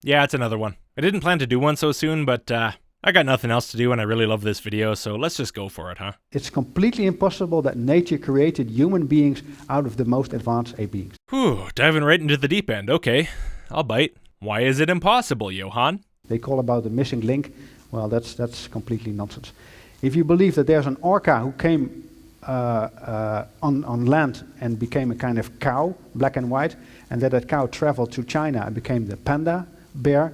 Yeah, it's another one. I didn't plan to do one so soon, but I got nothing else to do and I really love this video, so let's just go for it, huh? It's completely impossible that nature created human beings out of the most advanced ape beings. Whew, diving right into the deep end. Okay, I'll bite. Why is it impossible, Johan? They call about the missing link. Well, that's completely nonsense. If you believe that there's an orca who came on land and became a kind of cow, black and white, and that cow traveled to China and became the panda bear,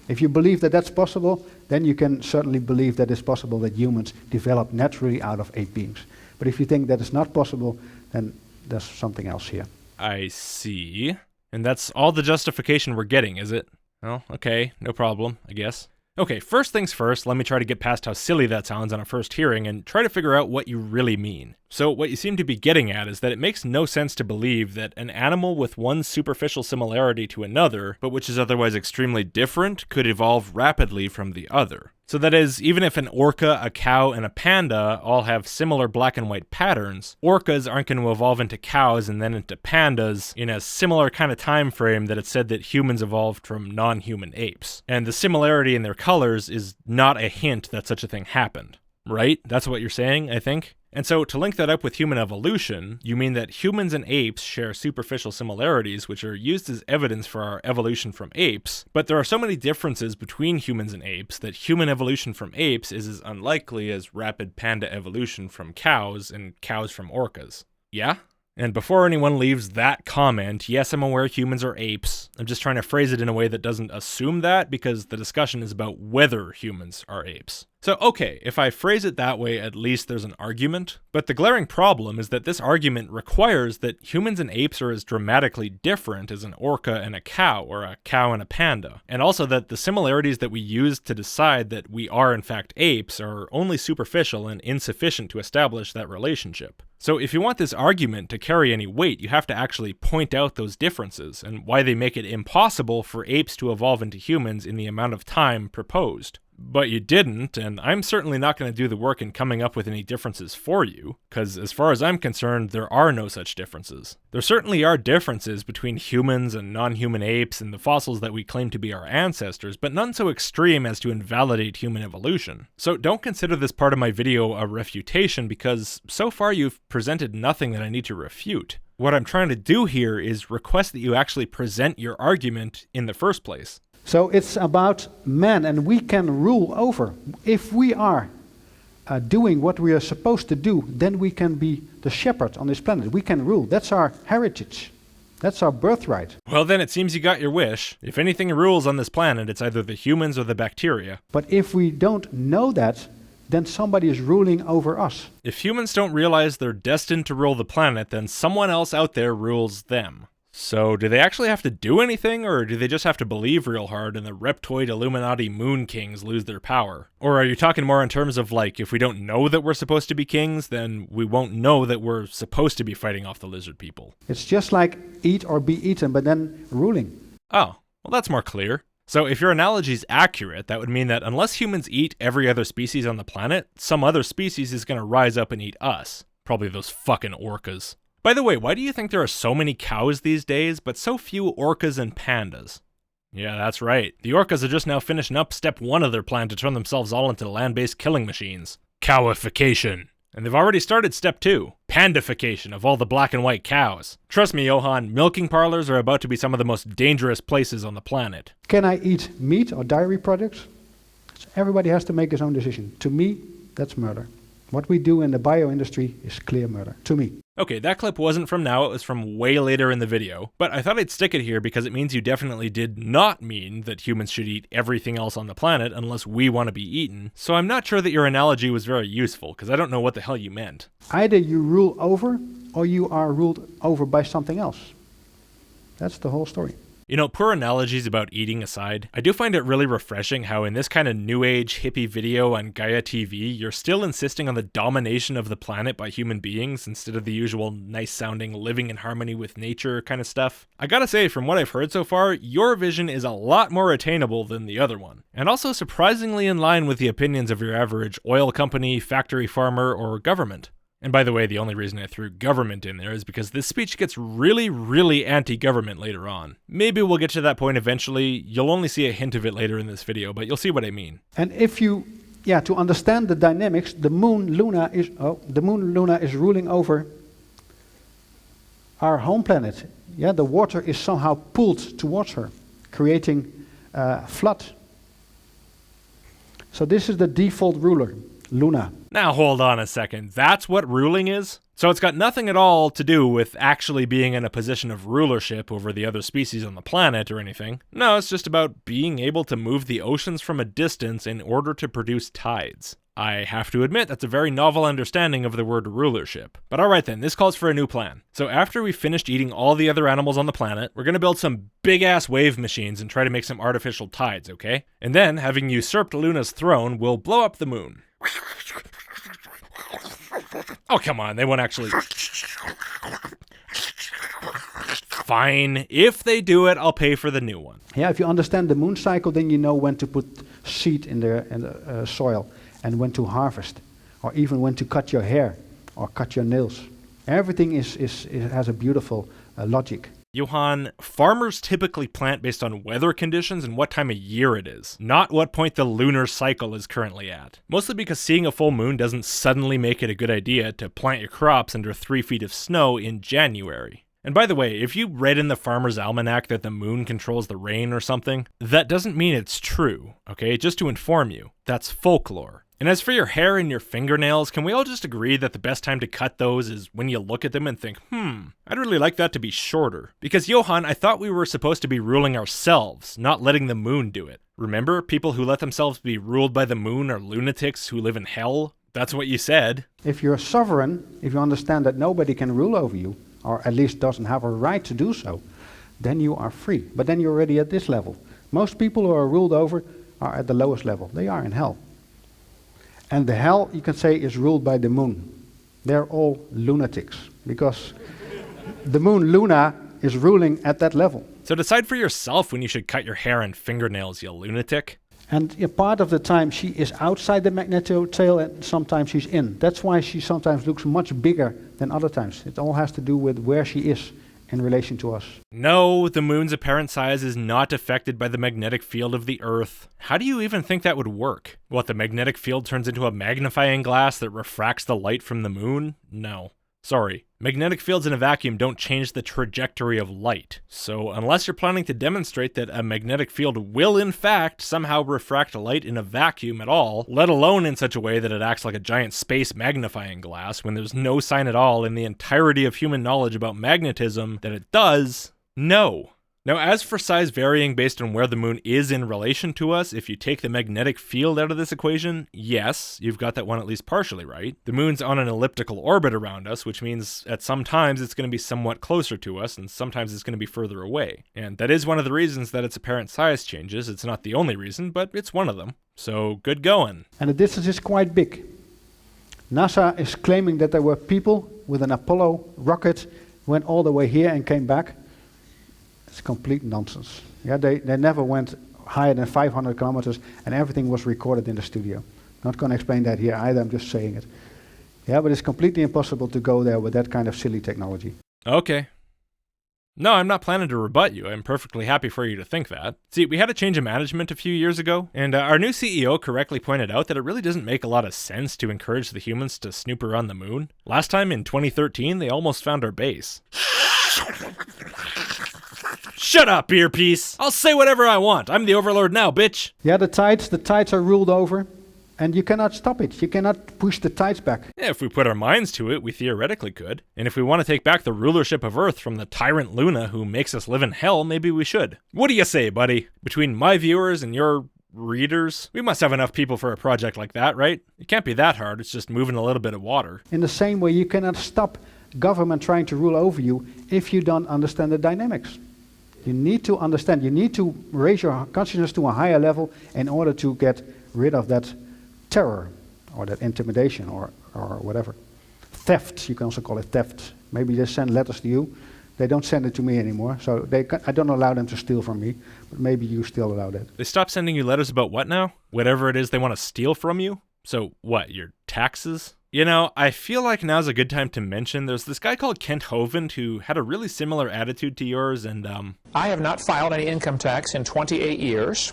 if you believe that that's possible, then you can certainly believe that it's possible that humans develop naturally out of ape beings. But if you think that it's not possible, then there's something else here. I see. And that's all the justification we're getting, is it? Well, okay, no problem, I guess. Okay, first things first, let me try to get past how silly that sounds on a first hearing and try to figure out what you really mean. So what you seem to be getting at is that it makes no sense to believe that an animal with one superficial similarity to another, but which is otherwise extremely different, could evolve rapidly from the other. So that is, even if an orca, a cow, and a panda all have similar black and white patterns, orcas aren't going to evolve into cows and then into pandas in a similar kind of time frame that it's said that humans evolved from non-human apes. And the similarity in their colors is not a hint that such a thing happened. Right? That's what you're saying, I think? And so, to link that up with human evolution, you mean that humans and apes share superficial similarities which are used as evidence for our evolution from apes, but there are so many differences between humans and apes that human evolution from apes is as unlikely as rapid panda evolution from cows and cows from orcas. Yeah? And before anyone leaves that comment, yes, I'm aware humans are apes. I'm just trying to phrase it in a way that doesn't assume that, because the discussion is about whether humans are apes. So, okay, if I phrase it that way, at least there's an argument. But the glaring problem is that this argument requires that humans and apes are as dramatically different as an orca and a cow, or a cow and a panda. And also that the similarities that we use to decide that we are in fact apes are only superficial and insufficient to establish that relationship. So if you want this argument to carry any weight, you have to actually point out those differences and why they make it impossible for apes to evolve into humans in the amount of time proposed. But you didn't, and I'm certainly not going to do the work in coming up with any differences for you, because as far as I'm concerned, there are no such differences. There certainly are differences between humans and non-human apes and the fossils that we claim to be our ancestors, but none so extreme as to invalidate human evolution. So don't consider this part of my video a refutation, because so far you've presented nothing that I need to refute. What I'm trying to do here is request that you actually present your argument in the first place. So it's about man, and we can rule over. If we are doing what we are supposed to do, then we can be the shepherd on this planet. We can rule. That's our heritage. That's our birthright. Well, then it seems you got your wish. If anything rules on this planet, it's either the humans or the bacteria. But if we don't know that, then somebody is ruling over us. If humans don't realize they're destined to rule the planet, then someone else out there rules them. So, do they actually have to do anything, or do they just have to believe real hard and the reptoid Illuminati moon kings lose their power? Or are you talking more in terms of like, if we don't know that we're supposed to be kings, then we won't know that we're supposed to be fighting off the lizard people? It's just like eat or be eaten, but then ruling. Oh, well that's more clear. So if your analogy is accurate, that would mean that unless humans eat every other species on the planet, some other species is going to rise up and eat us. Probably those fucking orcas. By the way, why do you think there are so many cows these days, but so few orcas and pandas? Yeah, that's right. The orcas are just now finishing up step 1 of their plan to turn themselves all into land-based killing machines. Cowification. And they've already started step 2, pandification of all the black and white cows. Trust me, Johan, milking parlors are about to be some of the most dangerous places on the planet. Can I eat meat or dairy products? Everybody has to make his own decision. To me, that's murder. What we do in the bio industry is clear murder, to me. Okay, that clip wasn't from now, it was from way later in the video, but I thought I'd stick it here because it means you definitely did not mean that humans should eat everything else on the planet unless we want to be eaten, so I'm not sure that your analogy was very useful, because I don't know what the hell you meant. Either you rule over, or you are ruled over by something else. That's the whole story. You know, poor analogies about eating aside, I do find it really refreshing how in this kind of new age hippie video on Gaia TV, you're still insisting on the domination of the planet by human beings instead of the usual nice sounding living in harmony with nature kind of stuff. I gotta say, from what I've heard so far, your vision is a lot more attainable than the other one, and also surprisingly in line with the opinions of your average oil company, factory farmer, or government. And by the way, the only reason I threw government in there is because this speech gets really, really anti-government later on. Maybe we'll get to that point eventually. You'll only see a hint of it later in this video, but you'll see what I mean. And if you, to understand the dynamics, the moon Luna is ruling over our home planet. Yeah, the water is somehow pulled towards her, creating flood. So this is the default ruler, Luna. Now hold on a second, that's what ruling is? So it's got nothing at all to do with actually being in a position of rulership over the other species on the planet or anything. No, it's just about being able to move the oceans from a distance in order to produce tides. I have to admit that's a very novel understanding of the word rulership. But alright then, this calls for a new plan. So after we've finished eating all the other animals on the planet, we're gonna build some big-ass wave machines and try to make some artificial tides, okay? And then, having usurped Luna's throne, we'll blow up the moon. Oh, come on, they won't actually... Fine, if they do it, I'll pay for the new one. Yeah, if you understand the moon cycle, then you know when to put seed in the soil and when to harvest, or even when to cut your hair or cut your nails. Everything has a beautiful logic. Johan, farmers typically plant based on weather conditions and what time of year it is, not what point the lunar cycle is currently at. Mostly because seeing a full moon doesn't suddenly make it a good idea to plant your crops under 3 feet of snow in January. And by the way, if you read in the Farmer's Almanac that the moon controls the rain or something, that doesn't mean it's true, okay? Just to inform you, that's folklore. And as for your hair and your fingernails, can we all just agree that the best time to cut those is when you look at them and think, I'd really like that to be shorter. Because Johan, I thought we were supposed to be ruling ourselves, not letting the moon do it. Remember, people who let themselves be ruled by the moon are lunatics who live in hell? That's what you said. If you're sovereign, if you understand that nobody can rule over you, or at least doesn't have a right to do so, then you are free. But then you're already at this level. Most people who are ruled over are at the lowest level. They are in hell. And the hell, you can say, is ruled by the moon. They're all lunatics, because the moon Luna is ruling at that level. So decide for yourself when you should cut your hair and fingernails, you lunatic. And part of the time she is outside the magnetotail and sometimes she's in. That's why she sometimes looks much bigger than other times. It all has to do with where she is in relation to us. No, the moon's apparent size is not affected by the magnetic field of the Earth. How do you even think that would work? What, the magnetic field turns into a magnifying glass that refracts the light from the moon? No. Sorry. Magnetic fields in a vacuum don't change the trajectory of light. So unless you're planning to demonstrate that a magnetic field will in fact somehow refract light in a vacuum at all, let alone in such a way that it acts like a giant space magnifying glass when there's no sign at all in the entirety of human knowledge about magnetism that it does, no. Now, as for size varying based on where the moon is in relation to us, if you take the magnetic field out of this equation, yes, you've got that one at least partially right. The moon's on an elliptical orbit around us, which means at some times it's going to be somewhat closer to us, and sometimes it's going to be further away. And that is one of the reasons that its apparent size changes. It's not the only reason, but it's one of them. So, good going. And the distance is quite big. NASA is claiming that there were people with an Apollo rocket who went all the way here and came back. It's complete nonsense. Yeah, they never went higher than 500 kilometers and everything was recorded in the studio. Not going to explain that here either, I'm just saying it. Yeah, but it's completely impossible to go there with that kind of silly technology. Okay. No, I'm not planning to rebut you. I'm perfectly happy for you to think that. See, we had a change of management a few years ago, and our new CEO correctly pointed out that it really doesn't make a lot of sense to encourage the humans to snoop around the moon. Last time in 2013, they almost found our base. Shut up, earpiece! I'll say whatever I want. I'm the overlord now, bitch! Yeah, the tides are ruled over, and you cannot stop it. You cannot push the tides back. Yeah, if we put our minds to it, we theoretically could. And if we want to take back the rulership of Earth from the tyrant Luna who makes us live in hell, maybe we should. What do you say, buddy? Between my viewers and your readers, we must have enough people for a project like that, right? It can't be that hard, it's just moving a little bit of water. In the same way, you cannot stop government trying to rule over you if you don't understand the dynamics. You need to understand, you need to raise your consciousness to a higher level in order to get rid of that terror or that intimidation or whatever. Theft, you can also call it theft. Maybe they send letters to you. They don't send it to me anymore, so I don't allow them to steal from me, but maybe you still allow that. They stop sending you letters about what now? Whatever it is they want to steal from you? So what, your taxes? You know, I feel like now's a good time to mention there's this guy called Kent Hovind who had a really similar attitude to yours, and I have not filed any income tax in 28 years.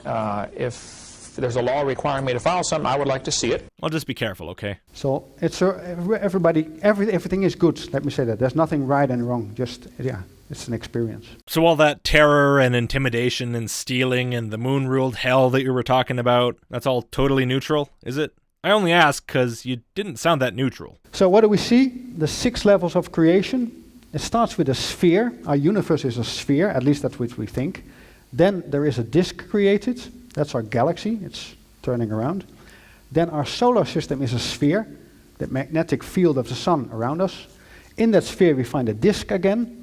If there's a law requiring me to file something, I would like to see it. Well, just be careful, okay? So it's everything is good. Let me say that. There's nothing right and wrong. Just, yeah, it's an experience. So all that terror and intimidation and stealing and the moon-ruled hell that you were talking about, that's all totally neutral, is it? I only ask because you didn't sound that neutral. So what do we see? The 6 levels of creation. It starts with a sphere. Our universe is a sphere, at least that's what we think. Then there is a disk created. That's our galaxy. It's turning around. Then our solar system is a sphere, the magnetic field of the sun around us. In that sphere we find a disk again.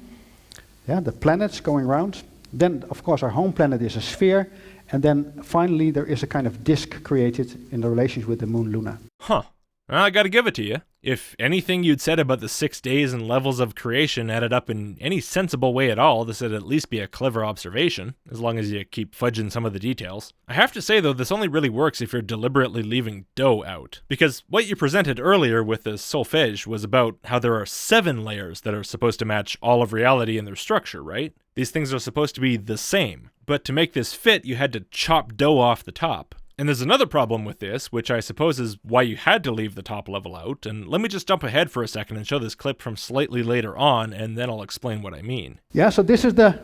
Yeah, the planets going around. Then, of course, our home planet is a sphere. And then finally there is a kind of disk created in the relations with the moon Luna. Huh. Well, I gotta give it to you. If anything you'd said about the 6 days and levels of creation added up in any sensible way at all, this would at least be a clever observation, as long as you keep fudging some of the details. I have to say though, this only really works if you're deliberately leaving dough out. Because what you presented earlier with the solfège was about how there are 7 layers that are supposed to match all of reality in their structure, right? These things are supposed to be the same. But to make this fit, you had to chop dough off the top. And there's another problem with this, which I suppose is why you had to leave the top level out, and let me just jump ahead for a second and show this clip from slightly later on, and then I'll explain what I mean. Yeah, so this is the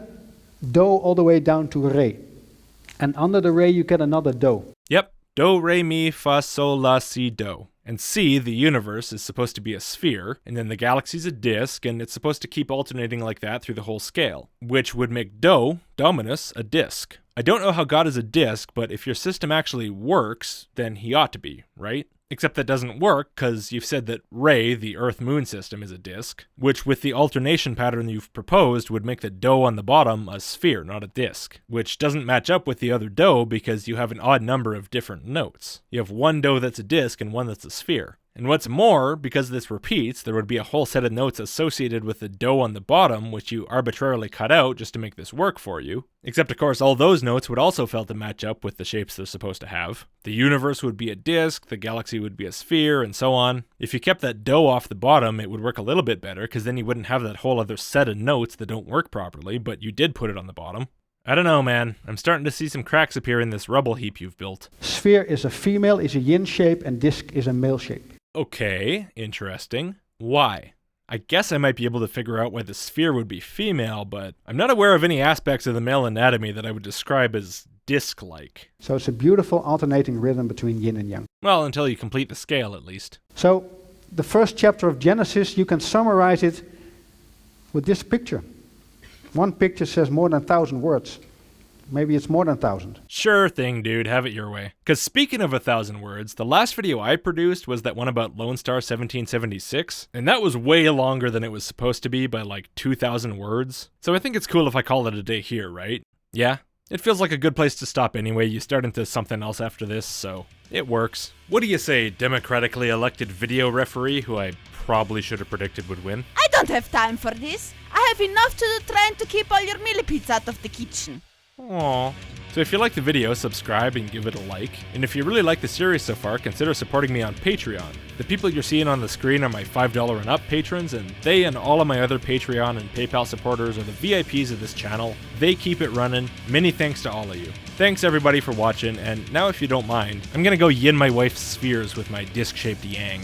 dough all the way down to re. And under the re you get another dough. Yep, do, re, mi, fa, sol, la, si, do. And C, the universe, is supposed to be a sphere, and then the galaxy's a disk, and it's supposed to keep alternating like that through the whole scale, which would make Do, Dominus, a disk. I don't know how God is a disk, but if your system actually works, then he ought to be, right? Except that doesn't work, because you've said that Re, the Earth-Moon system, is a disk, which with the alternation pattern you've proposed would make the dough on the bottom a sphere, not a disk, which doesn't match up with the other dough because you have an odd number of different notes. You have one dough that's a disk and one that's a sphere. And what's more, because this repeats, there would be a whole set of notes associated with the dough on the bottom, which you arbitrarily cut out just to make this work for you. Except, of course, all those notes would also fail to match up with the shapes they're supposed to have. The universe would be a disk, the galaxy would be a sphere, and so on. If you kept that dough off the bottom, it would work a little bit better, because then you wouldn't have that whole other set of notes that don't work properly, but you did put it on the bottom. I don't know, man. I'm starting to see some cracks appear in this rubble heap you've built. Sphere is a female, is a yin shape, and disk is a male shape. Okay, interesting. Why? I guess I might be able to figure out why the sphere would be female, but I'm not aware of any aspects of the male anatomy that I would describe as disc-like. So it's a beautiful alternating rhythm between yin and yang. Well, until you complete the scale, at least. So the first chapter of Genesis, you can summarize it with this picture. One picture says more than 1,000 words. Maybe it's more than 1,000. Sure thing, dude. Have it your way. Because speaking of 1,000 words, the last video I produced was that one about Lone Star 1776, and that was way longer than it was supposed to be by like 2,000 words. So I think it's cool if I call it a day here, right? Yeah? It feels like a good place to stop anyway. You start into something else after this, so it works. What do you say, democratically elected video referee who I probably should have predicted would win? I don't have time for this. I have enough to do trying to keep all your millipedes out of the kitchen. Aww. So if you like the video, subscribe and give it a like. And if you really like the series so far, consider supporting me on Patreon. The people you're seeing on the screen are my $5 and up patrons, and they and all of my other Patreon and PayPal supporters are the VIPs of this channel. They keep it running. Many thanks to all of you. Thanks everybody for watching, and now if you don't mind, I'm gonna go yin my wife's spheres with my disc-shaped yang.